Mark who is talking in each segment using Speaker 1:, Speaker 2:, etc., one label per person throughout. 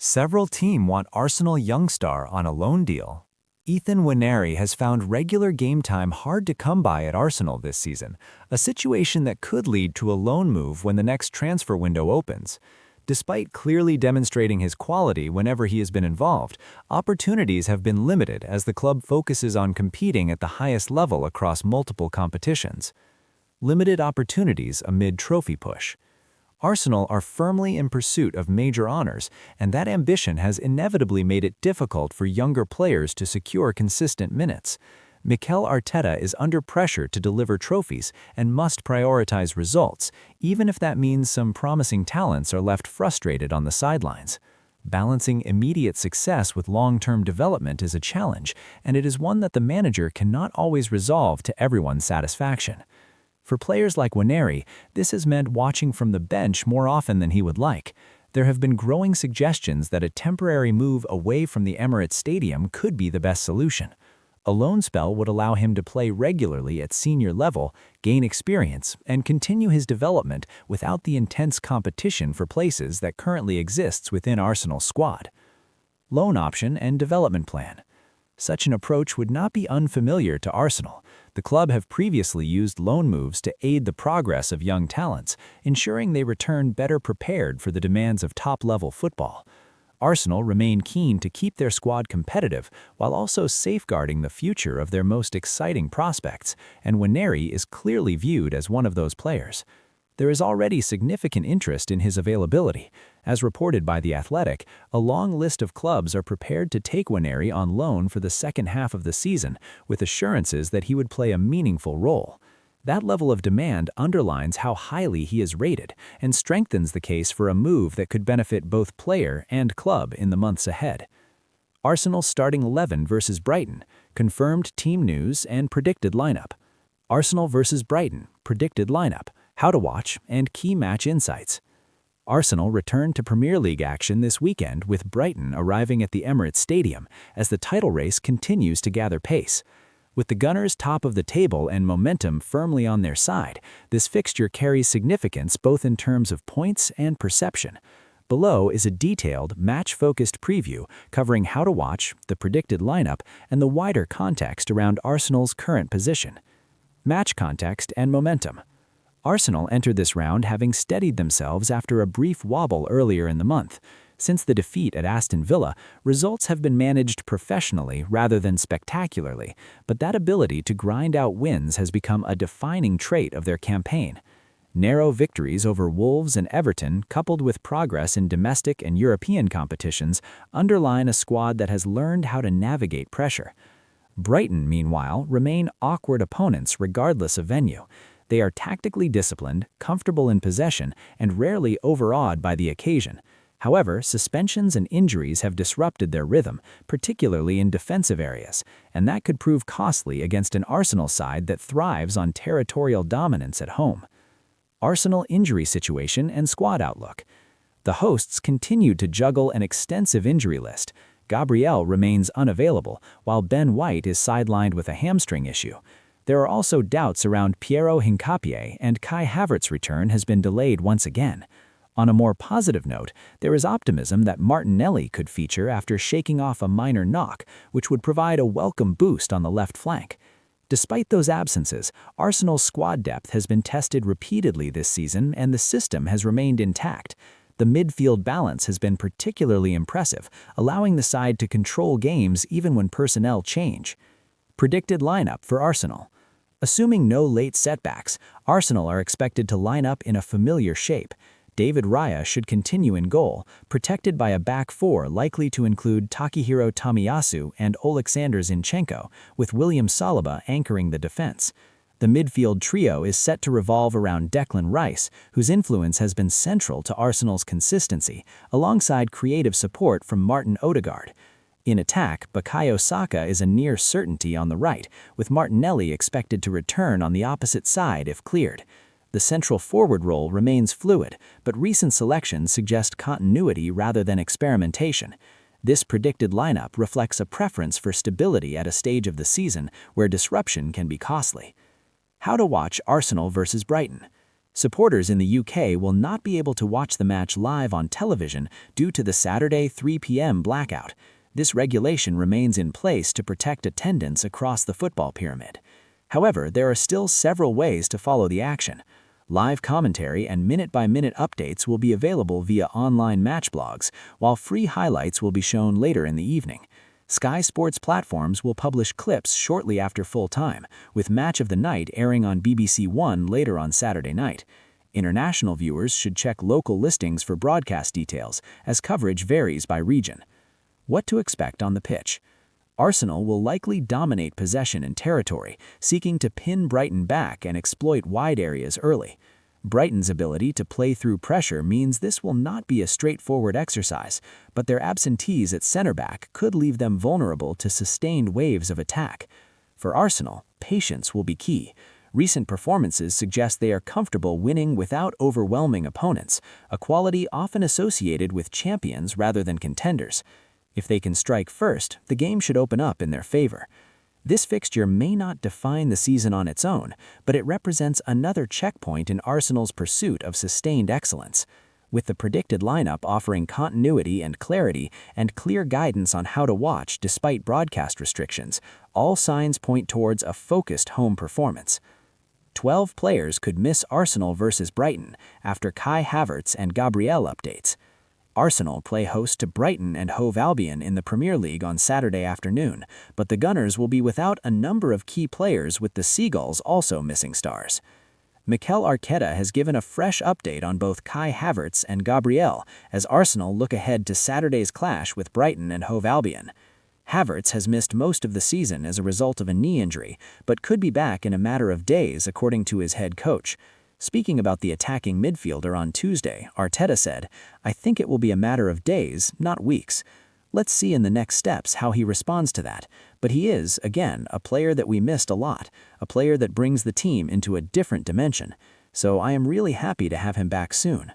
Speaker 1: Several teams want Arsenal youngstar on a loan deal. Ethan Nwaneri has found regular game time hard to come by at Arsenal this season, a situation that could lead to a loan move when the next transfer window opens. Despite clearly demonstrating his quality whenever he has been involved, opportunities have been limited as the club focuses on competing at the highest level across multiple competitions. Limited opportunities amid trophy push. Arsenal are firmly in pursuit of major honors, and that ambition has inevitably made it difficult for younger players to secure consistent minutes. Mikel Arteta is under pressure to deliver trophies and must prioritize results, even if that means some promising talents are left frustrated on the sidelines. Balancing immediate success with long-term development is a challenge, and it is one that the manager cannot always resolve to everyone's satisfaction. For players like Nwaneri, this has meant watching from the bench more often than he would like. There have been growing suggestions that a temporary move away from the Emirates Stadium could be the best solution. A loan spell would allow him to play regularly at senior level, gain experience, and continue his development without the intense competition for places that currently exists within Arsenal's squad. Loan option and development plan. Such an approach would not be unfamiliar to Arsenal. The club have previously used loan moves to aid the progress of young talents, ensuring they return better prepared for the demands of top-level football. Arsenal remain keen to keep their squad competitive while also safeguarding the future of their most exciting prospects, and Nwaneri is clearly viewed as one of those players. There is already significant interest in his availability. As reported by The Athletic, a long list of clubs are prepared to take Nwaneri on loan for the second half of the season, with assurances that he would play a meaningful role. That level of demand underlines how highly he is rated and strengthens the case for a move that could benefit both player and club in the months ahead. Arsenal starting 11 versus Brighton, confirmed team news and predicted lineup. Arsenal versus Brighton, predicted lineup, how to watch, and key match insights. Arsenal returned to Premier League action this weekend with Brighton arriving at the Emirates Stadium as the title race continues to gather pace. With the Gunners top of the table and momentum firmly on their side, this fixture carries significance both in terms of points and perception. Below is a detailed, match-focused preview covering how to watch, the predicted lineup, and the wider context around Arsenal's current position. Match context and momentum. Arsenal entered this round having steadied themselves after a brief wobble earlier in the month. Since the defeat at Aston Villa, results have been managed professionally rather than spectacularly, but that ability to grind out wins has become a defining trait of their campaign. Narrow victories over Wolves and Everton, coupled with progress in domestic and European competitions, underline a squad that has learned how to navigate pressure. Brighton, meanwhile, remain awkward opponents regardless of venue. They are tactically disciplined, comfortable in possession, and rarely overawed by the occasion. However, suspensions and injuries have disrupted their rhythm, particularly in defensive areas, and that could prove costly against an Arsenal side that thrives on territorial dominance at home. Arsenal injury situation and squad outlook. The hosts continue to juggle an extensive injury list. Gabriel remains unavailable, while Ben White is sidelined with a hamstring issue. There are also doubts around Piero Hincapié, and Kai Havertz's return has been delayed once again. On a more positive note, there is optimism that Martinelli could feature after shaking off a minor knock, which would provide a welcome boost on the left flank. Despite those absences, Arsenal's squad depth has been tested repeatedly this season and the system has remained intact. The midfield balance has been particularly impressive, allowing the side to control games even when personnel change. Predicted lineup for Arsenal. Assuming no late setbacks, Arsenal are expected to line up in a familiar shape. David Raya should continue in goal, protected by a back four likely to include Takehiro Tomiyasu and Oleksandr Zinchenko, with William Saliba anchoring the defense. The midfield trio is set to revolve around Declan Rice, whose influence has been central to Arsenal's consistency, alongside creative support from Martin Odegaard. In attack, Bukayo Saka is a near certainty on the right, with Martinelli expected to return on the opposite side if cleared. The central forward role remains fluid, but recent selections suggest continuity rather than experimentation. This predicted lineup reflects a preference for stability at a stage of the season where disruption can be costly. How to watch Arsenal versus Brighton. Supporters in the UK will not be able to watch the match live on television due to the Saturday 3 p.m. blackout. This regulation remains in place to protect attendance across the football pyramid. However, there are still several ways to follow the action. Live commentary and minute-by-minute updates will be available via online match blogs, while free highlights will be shown later in the evening. Sky Sports platforms will publish clips shortly after full time, with Match of the Night airing on BBC One later on Saturday night. International viewers should check local listings for broadcast details, as coverage varies by region. What to expect on the pitch? Arsenal will likely dominate possession and territory, seeking to pin Brighton back and exploit wide areas early. Brighton's ability to play through pressure means this will not be a straightforward exercise, but their absentees at center-back could leave them vulnerable to sustained waves of attack. For Arsenal, patience will be key. Recent performances suggest they are comfortable winning without overwhelming opponents, a quality often associated with champions rather than contenders. If they can strike first, the game should open up in their favor. This fixture may not define the season on its own, but it represents another checkpoint in Arsenal's pursuit of sustained excellence. With the predicted lineup offering continuity and clarity and clear guidance on how to watch despite broadcast restrictions, all signs point towards a focused home performance. 12 players could miss Arsenal versus Brighton after Kai Havertz and Gabriel updates. Arsenal play host to Brighton and Hove Albion in the Premier League on Saturday afternoon, but the Gunners will be without a number of key players, with the Seagulls also missing stars. Mikel Arteta has given a fresh update on both Kai Havertz and Gabriel as Arsenal look ahead to Saturday's clash with Brighton and Hove Albion. Havertz has missed most of the season as a result of a knee injury, but could be back in a matter of days, according to his head coach. Speaking about the attacking midfielder on Tuesday, Arteta said, "I think it will be a matter of days, not weeks. Let's see in the next steps how he responds to that. But he is, again, a player that we missed a lot, a player that brings the team into a different dimension. So I am really happy to have him back soon."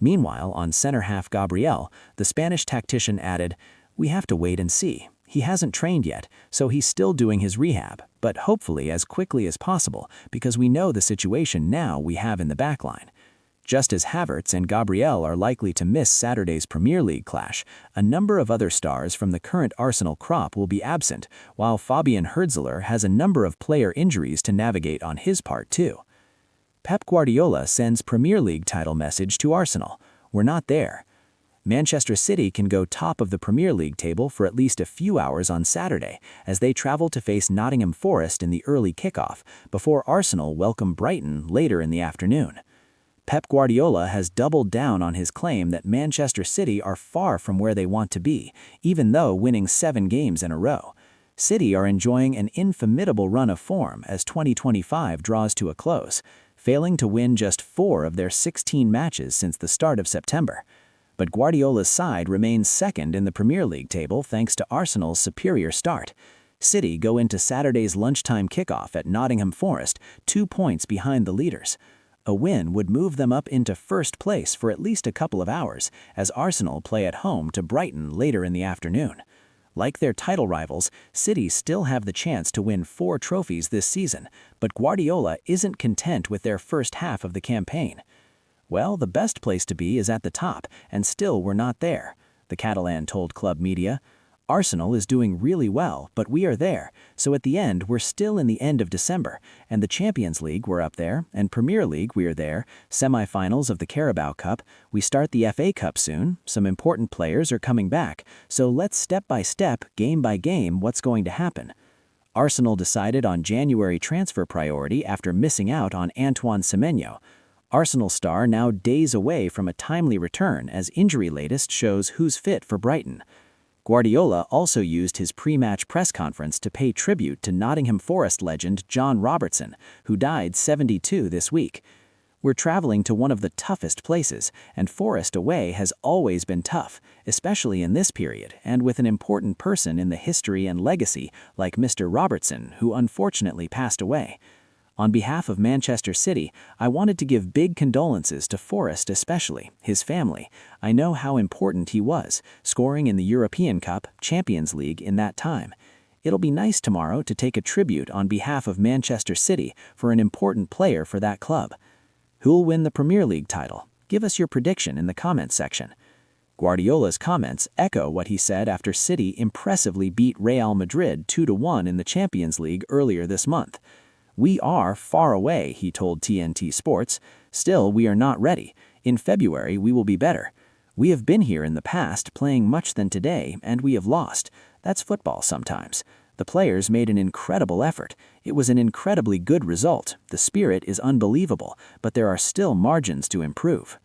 Speaker 1: Meanwhile, on center-half Gabriel, the Spanish tactician added, "We have to wait and see. He hasn't trained yet, so he's still doing his rehab, but hopefully as quickly as possible because we know the situation now we have in the backline." Just as Havertz and Gabriel are likely to miss Saturday's Premier League clash, a number of other stars from the current Arsenal crop will be absent, while Fabian Hürzeler has a number of player injuries to navigate on his part too. Pep Guardiola sends Premier League title message to Arsenal. "We're not there." Manchester City can go top of the Premier League table for at least a few hours on Saturday as they travel to face Nottingham Forest in the early kickoff, before Arsenal welcome Brighton later in the afternoon. Pep Guardiola has doubled down on his claim that Manchester City are far from where they want to be, even though winning 7 games in a row. City are enjoying an infamitable run of form as 2025 draws to a close, failing to win just 4 of their 16 matches since the start of September. But Guardiola's side remains second in the Premier League table thanks to Arsenal's superior start. City go into Saturday's lunchtime kickoff at Nottingham Forest 2 points behind the leaders. A win would move them up into first place for at least a couple of hours, as Arsenal play at home to Brighton later in the afternoon. Like their title rivals, City still have the chance to win 4 trophies this season, but Guardiola isn't content with their first half of the campaign. "Well, the best place to be is at the top, and still we're not there," the Catalan told club media. "Arsenal is doing really well, but we are there, so at the end we're still in the end of December, and the Champions League we're up there, and Premier League we are there, semi-finals of the Carabao Cup, we start the FA Cup soon, some important players are coming back, so let's step by step, game by game, what's going to happen." Arsenal decided on January transfer priority after missing out on Antoine Semenyo. Arsenal star now days away from a timely return as injury latest shows who's fit for Brighton. Guardiola also used his pre-match press conference to pay tribute to Nottingham Forest legend John Robertson, who died 72 this week. "We're traveling to one of the toughest places, and Forest away has always been tough, especially in this period, and with an important person in the history and legacy like Mr. Robertson, who unfortunately passed away. On behalf of Manchester City, I wanted to give big condolences to Forest, especially his family. I know how important he was, scoring in the European Cup, Champions League in that time. It'll be nice tomorrow to take a tribute on behalf of Manchester City for an important player for that club."
Speaker 2: Who'll win the Premier League title? Give us your prediction in the comments section. Guardiola's comments echo what he said after City impressively beat Real Madrid 2-1 in the Champions League earlier this month. "We are far away," he told TNT Sports. "Still, we are not ready. In February, we will be better. We have been here in the past playing much than today, and we have lost. That's football sometimes. The players made an incredible effort. It was an incredibly good result. The spirit is unbelievable, but there are still margins to improve."